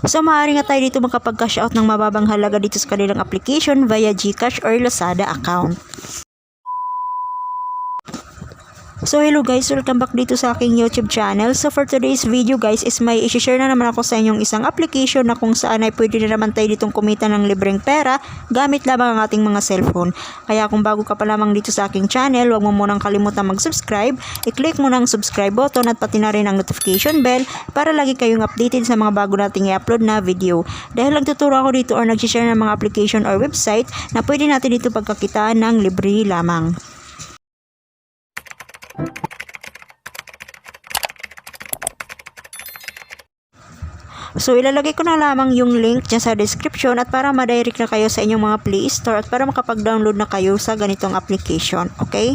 So maaari nga tayo dito makapag-cash out ng mababang halaga dito sa kanilang application via GCash or Lazada account. So hello guys, welcome back dito sa aking YouTube channel. So for today's video guys is may i-share na naman ako sa inyong isang application na kung saan ay pwede na naman tayo ditong kumita ng libreng pera gamit lamang ang ating mga cellphone. Kaya kung bago ka pa lamang dito sa aking channel, huwag mo munang kalimutan mag-subscribe. I-click mo ng subscribe button at pati na rin ang notification bell para lagi kayong updated sa mga bago nating i-upload na video. Dahil nagtuturo ako dito or nag-share ng mga application or website na pwede natin dito pagkakitaan ng libre lamang. So ilalagay ko na lamang yung link dyan sa description at para ma-direct na kayo sa inyong mga Play Store at para makapag-download na kayo sa ganitong application, okay?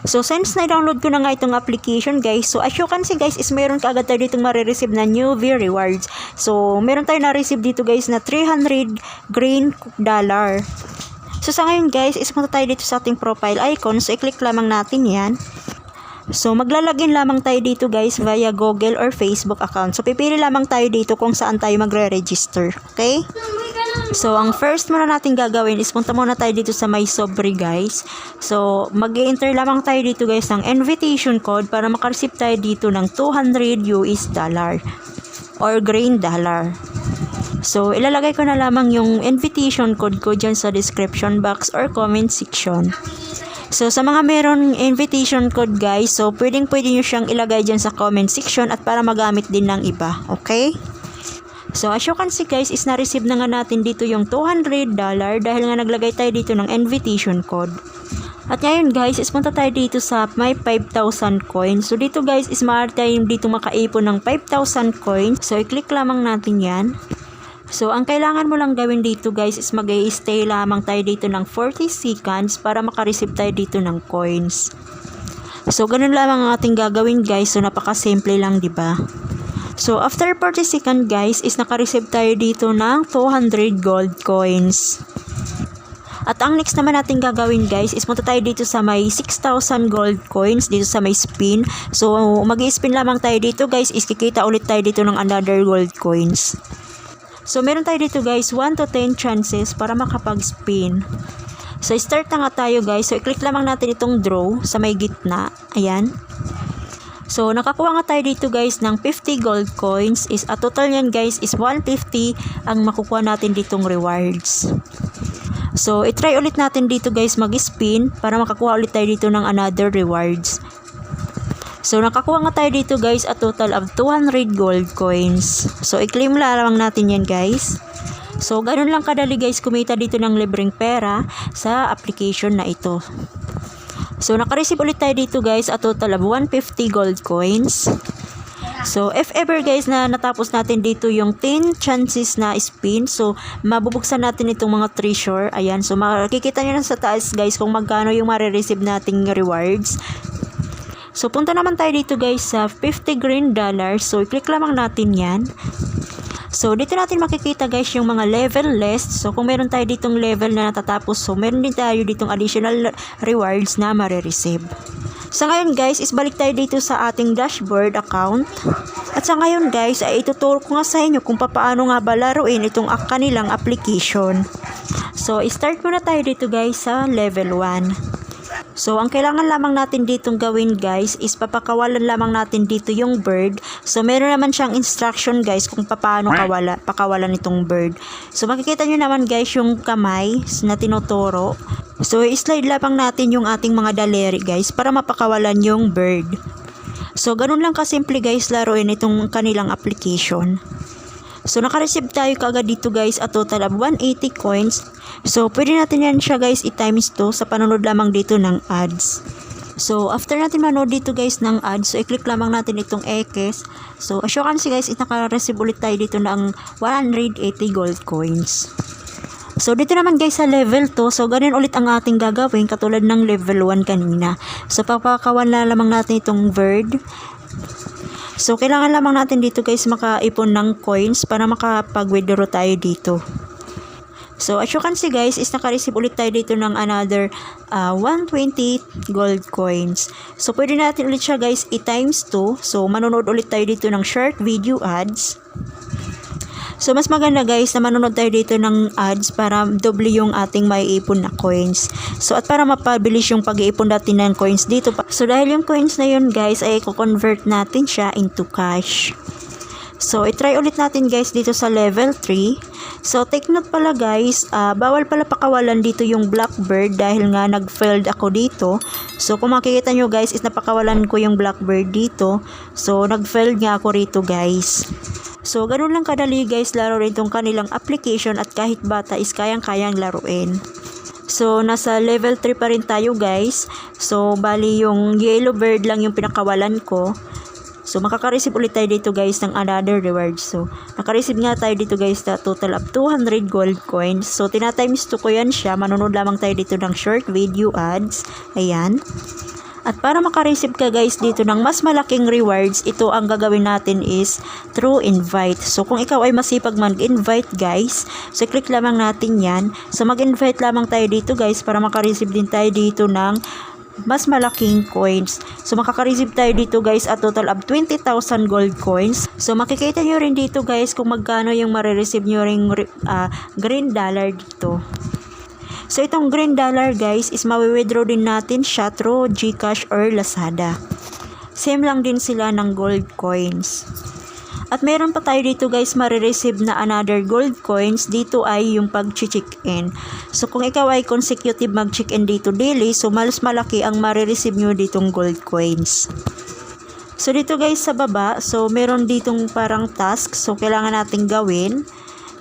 So since na-download ko na nga itong application guys, so as you can see guys is meron kaagad tayo ditong marireceive na new rewards. So meron tayo na-receive dito guys na 300 green dollar. So sa ngayon guys is punta tayo dito sa ating profile icon, so i-click lamang natin yan. So maglalagin lamang tayo dito guys via Google or Facebook account. So pipili lamang tayo dito kung saan tayo magre-register, okay? So ang first muna natin gagawin is punta muna tayo dito sa My Sobre guys. So mag-i-enter lamang tayo dito guys ng invitation code para makareceive tayo dito ng 200 US dollar or green dollar. So ilalagay ko na lamang yung invitation code ko dyan sa description box or comment section. So sa mga meron invitation code guys, so pwede nyo siyang ilagay dyan sa comment section at para magamit din ng iba, okay? So as you can see guys is na-receive na nga natin dito yung $200 dahil nga naglagay tayo dito ng invitation code. At ngayon guys is punta tayo dito sa may 5,000 coins. So dito guys is maaari tayo dito makaipon ng 5,000 coins. So i-click lamang natin yan. So, ang kailangan mo lang gawin dito guys is mag-i-stay lamang tayo dito ng 40 seconds para makareceive tayo dito ng coins. So, ganun lamang ang ating gagawin guys. So, napaka-simple lang, diba? So, after 40 seconds guys is nakareceive tayo dito ng 200 gold coins. At ang next naman natin gagawin guys is punta tayo dito sa may 6,000 gold coins dito sa may spin. So, mag-i-spin lamang tayo dito guys is kikita ulit tayo dito ng another gold coins. So, meron tayo dito guys 1 to 10 chances para makapag-spin. So, start na nga tayo guys. So, i-click lamang natin itong draw sa may gitna. Ayan. So, nakakuha nga tayo dito guys ng 50 gold coins. A total yan guys is 150 ang makukuha natin ditong rewards. So, i-try ulit natin dito guys mag-spin para makakuha ulit tayo dito ng another rewards. So, nakakuha nga tayo dito guys a total of 200 gold coins. So, i-claim lamang natin yan guys. So, ganun lang kadali guys kumita dito ng libreng pera sa application na ito. So, nakareceive ulit tayo dito guys a total of 150 gold coins. So, if ever guys na natapos natin dito yung 10 chances na spin, so, mabubuksan natin itong mga treasure. Ayan, so makikita nyo na sa taas guys kung magkano yung marireceive nating rewards. So, punta naman tayo dito guys sa 50 green dollars. So, i-click lamang natin yan. So, dito natin makikita guys yung mga level list. So, kung meron tayo ditong level na natatapos, so, meron din tayo ditong additional rewards na marireceive. Sa ngayon guys, is balik tayo dito sa ating dashboard account. At sa ngayon guys, ay ituturo ko nga sa inyo kung paano nga ba laruin itong kanilang application. So, start muna tayo dito guys sa level 1. So, ang kailangan lamang natin ditong gawin guys is papakawalan lamang natin dito yung bird. So, meron naman siyang instruction guys kung paano pakawalan itong bird. So, makikita nyo naman guys yung kamay na tinuturo. So, i-slide lamang natin yung ating mga daliri guys para mapakawalan yung bird. So, ganun lang kasimple guys laruin itong kanilang application. So, nakareceive tayo kaagad dito guys a total of 180 coins. So, pwede natin yan siya guys i-times 2 sa panonood lamang dito ng ads. So, after natin manood dito guys ng ads, so i-click lamang natin itong X. So, as you can see guys, naka-receive ulit tayo dito ng 180 gold coins. So, dito naman guys sa level 2, so ganun ulit ang ating gagawin katulad ng level 1 kanina. So, papakawan na lamang natin itong bird. So, kailangan lamang natin dito guys makaipon ng coins para makapag-withdraw tayo dito. So, as you can see guys, is naka-receive ulit tayo dito ng another 120 gold coins. So, pwede natin ulit siya guys i-times 2. So, manonood ulit tayo dito ng short video ads. So mas maganda guys na manonood tayo dito ng ads para doble yung ating maiipon na coins. So at para mapabilis yung pag-iipon natin ng coins dito. So dahil yung coins na yun guys ay i-convert natin siya into cash. So i-try ulit natin guys dito sa level 3. So take note pala guys, bawal pala pakawalan dito yung Blackbird dahil nga nag-failed ako dito. So kung makikita nyo guys is napakawalan ko yung Blackbird dito. So nag-failed nga ako rito guys. So, ganun lang kadali guys laro rin tong kanilang application at kahit bata is kayang-kayang laruin. So, nasa level 3 pa rin tayo guys. So, bali yung yellow bird lang yung pinakawalan ko. So, makaka-receive ulit tayo dito guys ng another reward. So, naka-receive nga tayo dito guys na total of 200 gold coins. So, tinatimes 2 ko yan siya. Manonood lamang tayo dito ng short video ads. Ayan. At para makareceive ka guys dito ng mas malaking rewards, ito ang gagawin natin is through invite. So kung ikaw ay masipag mag-invite guys, so click lamang natin yan. So mag-invite lamang tayo dito guys para makareceive din tayo dito ng mas malaking coins. So makaka-receive tayo dito guys a total of 20,000 gold coins. So makikita nyo rin dito guys kung magkano yung marireceive nyo ring green dollar dito. So, itong green dollar guys is mawi-withdraw din natin siya through GCash or Lazada. Same lang din sila ng gold coins. At meron pa tayo dito guys marireceive na another gold coins. Dito ay yung pag-check-in. So, kung ikaw ay consecutive mag-check-in dito daily, so mas malaki ang marireceive nyo ditong gold coins. So, dito guys sa baba, so meron ditong parang task. So, kailangan nating gawin.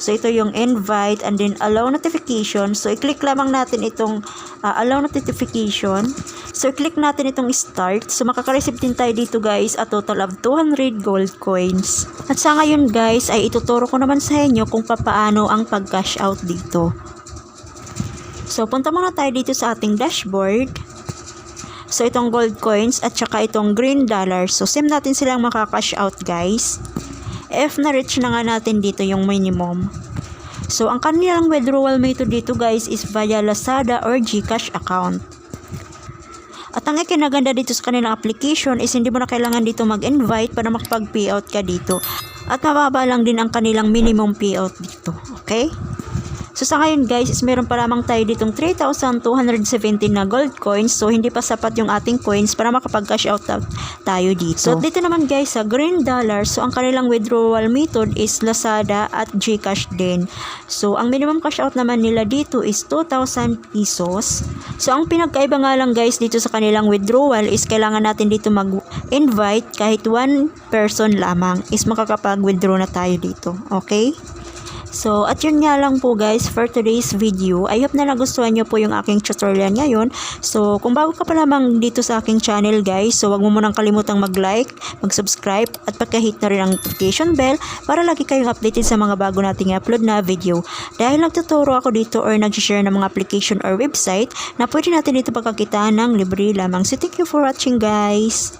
So, ito yung invite and then allow notification. So, i-click lamang natin itong allow notification. So, i-click natin itong start. So, makaka-receive din tayo dito guys a total of 200 gold coins. At sa ngayon guys, ay ituturo ko naman sa inyo kung paano ang pag-cash out dito. So, punta muna tayo dito sa ating dashboard. So, itong gold coins at saka itong green dollar. So, same natin silang makaka-cash out guys. If na-reach na nga natin dito yung minimum. So, ang kanilang withdrawal method dito guys is via Lazada or GCash account. At ang ikinaganda dito sa kanilang application is hindi mo na kailangan dito mag-invite para makapag-payout ka dito. At mababa lang din ang kanilang minimum payout dito. Okay? So, sa ngayon guys, is meron pa lamang tayo ditong 3,217 na gold coins. So, hindi pa sapat yung ating coins para makapag-cash out tayo dito. So, dito naman guys, sa green dollar, so ang kanilang withdrawal method is Lazada at GCash din. So, ang minimum cash out naman nila dito is 2,000 pesos. So, ang pinagkaiba nga lang guys dito sa kanilang withdrawal is kailangan natin dito mag-invite kahit one person lamang is makakapag-withdraw na tayo dito. Okay? So, at yun nga lang po guys for today's video. I hope na nagustuhan nyo po yung aking tutorial ngayon. So, kung bago ka pa lamang dito sa aking channel guys, so wag mo munang kalimutang mag-like, mag-subscribe, at pagka-hit na rin ang notification bell para lagi kayong updated sa mga bago nating upload na video. Dahil nagtuturo ako dito or nag-share ng mga application or website na pwede natin dito pagkakitaan ng libre lamang. So, thank you for watching guys!